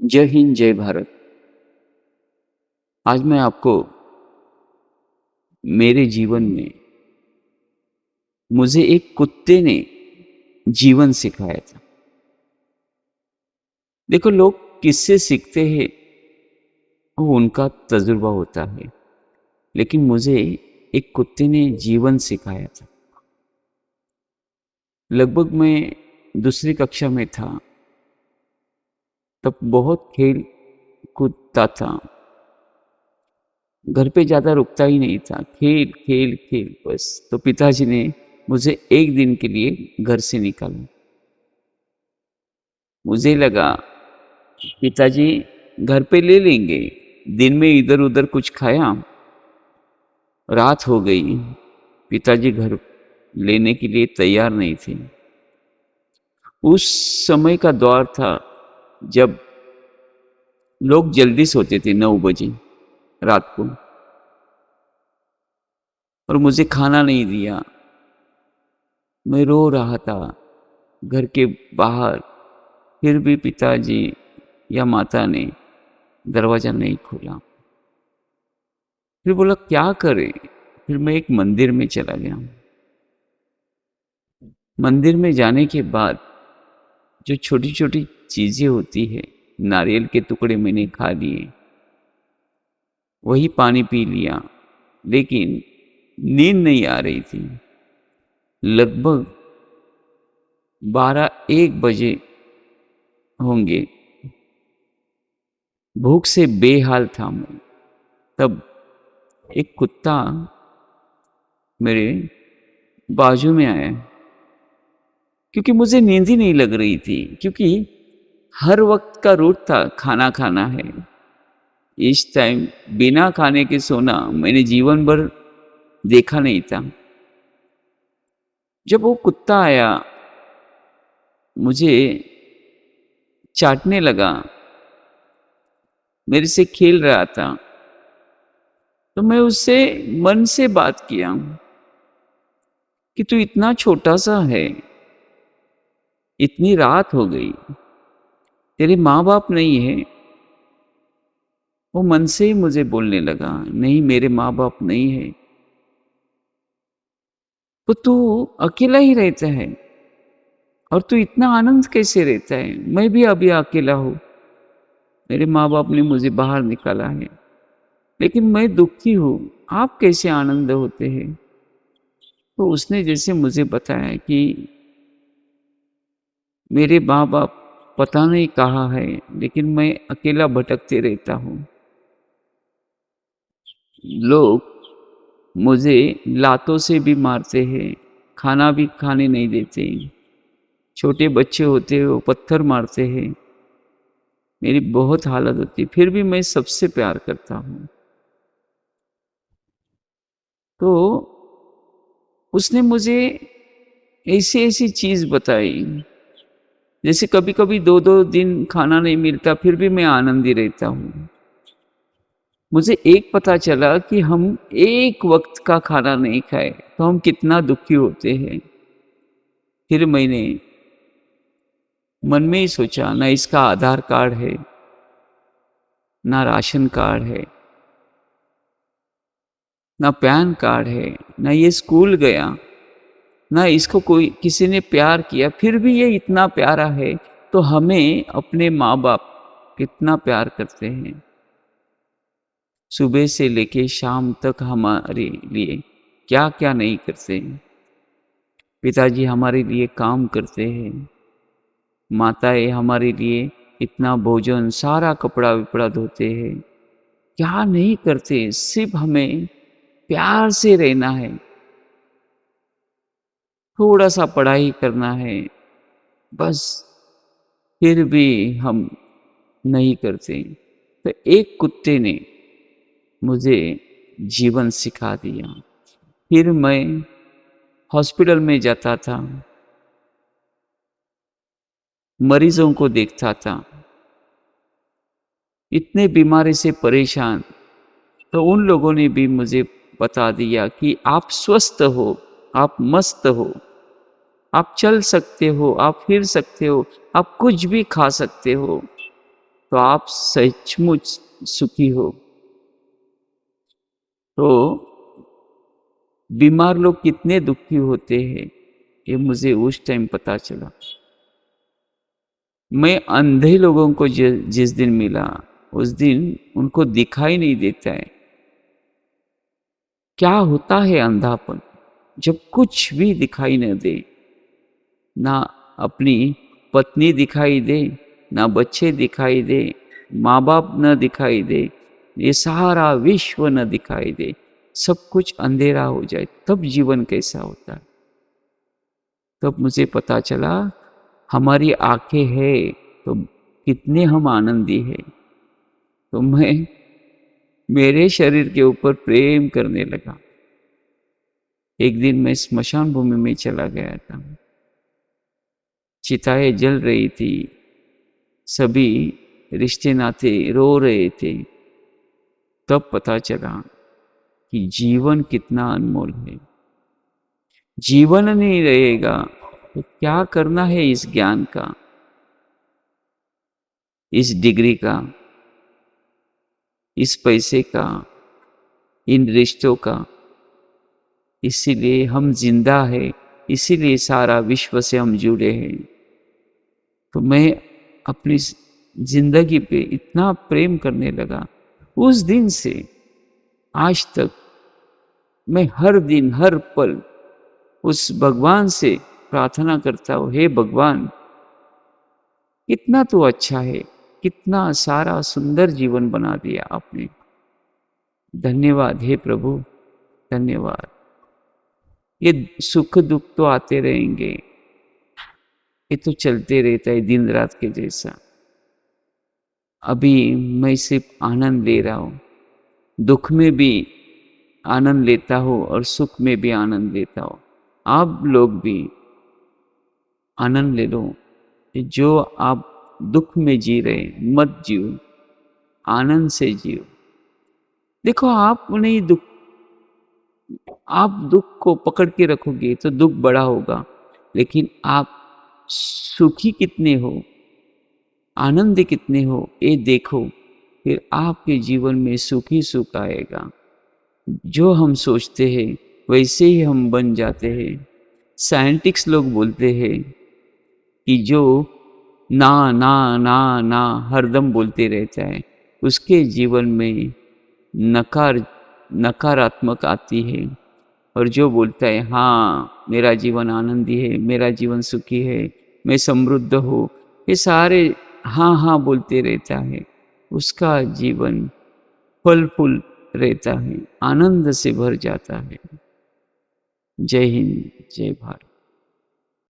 जय हिंद, जय भारत। आज मैं आपको मेरे जीवन में मुझे एक कुत्ते ने जीवन सिखाया था। देखो, लोग किससे सीखते हैं वो उनका तजुर्बा होता है, लेकिन मुझे एक कुत्ते ने जीवन सिखाया था। लगभग मैं दूसरी कक्षा में था, तब बहुत खेल कूदता था। घर पे ज्यादा रुकता ही नहीं था, खेल खेल खेल बस। तो पिताजी ने मुझे एक दिन के लिए घर से निकाला। मुझे लगा पिताजी घर पे ले लेंगे। दिन में इधर उधर कुछ खाया, रात हो गई। पिताजी घर लेने के लिए तैयार नहीं थे। उस समय का दौर था जब लोग जल्दी सोते थे, 9 बजे रात को। और मुझे खाना नहीं दिया। मैं रो रहा था घर के बाहर। फिर भी पिताजी या माता ने दरवाजा नहीं खोला। फिर बोला क्या करे। फिर मैं एक मंदिर में चला गया। मंदिर में जाने के बाद जो छोटी छोटी चीजें होती है, नारियल के टुकड़े मैंने खा लिए, वही पानी पी लिया, लेकिन नींद नहीं आ रही थी। लगभग 12-1 बजे होंगे। भूख से बेहाल था मैं। तब एक कुत्ता मेरे बाजू में आया, क्योंकि मुझे नींद ही नहीं लग रही थी। क्योंकि हर वक्त का रूट था खाना खाना है। इस टाइम बिना खाने के सोना मैंने जीवन भर देखा नहीं था। जब वो कुत्ता आया, मुझे चाटने लगा, मेरे से खेल रहा था, तो मैं उससे मन से बात किया कि तू इतना छोटा सा है, इतनी रात हो गई, तेरे माँ बाप नहीं है। वो मन से ही मुझे बोलने लगा, नहीं मेरे माँ बाप नहीं है। तो तू अकेला ही रहता है, और तू इतना आनंद कैसे रहता है। मैं भी अभी अकेला हूं, मेरे माँ बाप ने मुझे बाहर निकाला है, लेकिन मैं दुखी हूं। आप कैसे आनंद होते हैं। तो उसने जैसे मुझे बताया कि मेरे माँ बाप पता नहीं कहाँ है, लेकिन मैं अकेला भटकते रहता हूँ। लोग मुझे लातों से भी मारते हैं, खाना भी खाने नहीं देते। छोटे बच्चे होते हैं, वो पत्थर मारते हैं। मेरी बहुत हालत होती है, फिर भी मैं सबसे प्यार करता हूँ। तो उसने मुझे ऐसी ऐसी चीज बताई, जैसे कभी कभी 2-2 दिन खाना नहीं मिलता, फिर भी मैं आनंदी रहता हूँ। मुझे एक पता चला कि हम एक वक्त का खाना नहीं खाए तो हम कितना दुखी होते हैं। फिर मैंने मन में ही सोचा, ना इसका आधार कार्ड है, ना राशन कार्ड है, ना पैन कार्ड है, ना ये स्कूल गया, ना इसको कोई किसी ने प्यार किया, फिर भी ये इतना प्यारा है। तो हमें अपने माँ बाप कितना प्यार करते हैं। सुबह से लेके शाम तक हमारे लिए क्या क्या नहीं करते। पिताजी हमारे लिए काम करते हैं, माताएं हमारे लिए इतना भोजन, सारा कपड़ा विपड़ा धोते हैं। क्या नहीं करते, सिर्फ हमें प्यार से रहना है, थोड़ा सा पढ़ाई करना है, बस। फिर भी हम नहीं करते। तो एक कुत्ते ने मुझे जीवन सिखा दिया। फिर मैं हॉस्पिटल में जाता था, मरीजों को देखता था, इतने बीमारी से परेशान। तो उन लोगों ने भी मुझे बता दिया कि आप स्वस्थ हो, आप मस्त हो, आप चल सकते हो, आप फिर सकते हो, आप कुछ भी खा सकते हो। तो आप सचमुच सुखी हो। तो बीमार लोग कितने दुखी होते हैं, ये मुझे उस टाइम पता चला। मैं अंधे लोगों को जिस दिन मिला, उस दिन उनको दिखाई नहीं देता है। क्या होता है अंधापन? जब कुछ भी दिखाई न दे, ना अपनी पत्नी दिखाई दे, ना बच्चे दिखाई दे, माँ बाप न दिखाई दे, ये सारा विश्व न दिखाई दे, सब कुछ अंधेरा हो जाए, तब जीवन कैसा होता है। तब मुझे पता चला हमारी आंखें हैं तो कितने हम आनंदी हैं। तो मैं मेरे शरीर के ऊपर प्रेम करने लगा। एक दिन मैं स्मशान भूमि में चला गया था। चिताएं जल रही थी, सभी रिश्ते नाते रो रहे थे। तब पता चला कि जीवन कितना अनमोल है। जीवन नहीं रहेगा तो क्या करना है इस ज्ञान का, इस डिग्री का, इस पैसे का, इन रिश्तों का। इसीलिए हम जिंदा है, इसीलिए सारा विश्व से हम जुड़े हैं। तो मैं अपनी जिंदगी पे इतना प्रेम करने लगा। उस दिन से आज तक मैं हर दिन हर पल उस भगवान से प्रार्थना करता हूँ, हे भगवान, कितना तो अच्छा है, कितना सारा सुंदर जीवन बना दिया आपने। धन्यवाद हे प्रभु, धन्यवाद। ये सुख दुख तो आते रहेंगे, ये तो चलते रहता है दिन रात के जैसा। अभी मैं सिर्फ आनंद ले रहा हूँ, दुख में भी आनंद लेता हूँ और सुख में भी आनंद लेता हूँ। आप लोग भी आनंद ले लो। जो आप दुख में जी रहे मत जियो, आनंद से जियो। देखो आप नहीं दुख, आप दुख को पकड़ के रखोगे तो दुख बड़ा होगा, लेकिन आप सुखी कितने हो, आनंद कितने हो, ये देखो, फिर आपके जीवन में सुख ही सुख आएगा। जो हम सोचते हैं वैसे ही हम बन जाते हैं। साइंटिस्ट लोग बोलते हैं कि जो ना ना ना ना हरदम बोलते रहता है, उसके जीवन में नकारात्मक आती है। और जो बोलता है हाँ मेरा जीवन आनंदी है, मेरा जीवन सुखी है, मैं समृद्ध हूँ, ये सारे हाँ हाँ बोलते रहता है, उसका जीवन फल फूल रहता है, आनंद से भर जाता है। जय हिंद, जय भारत।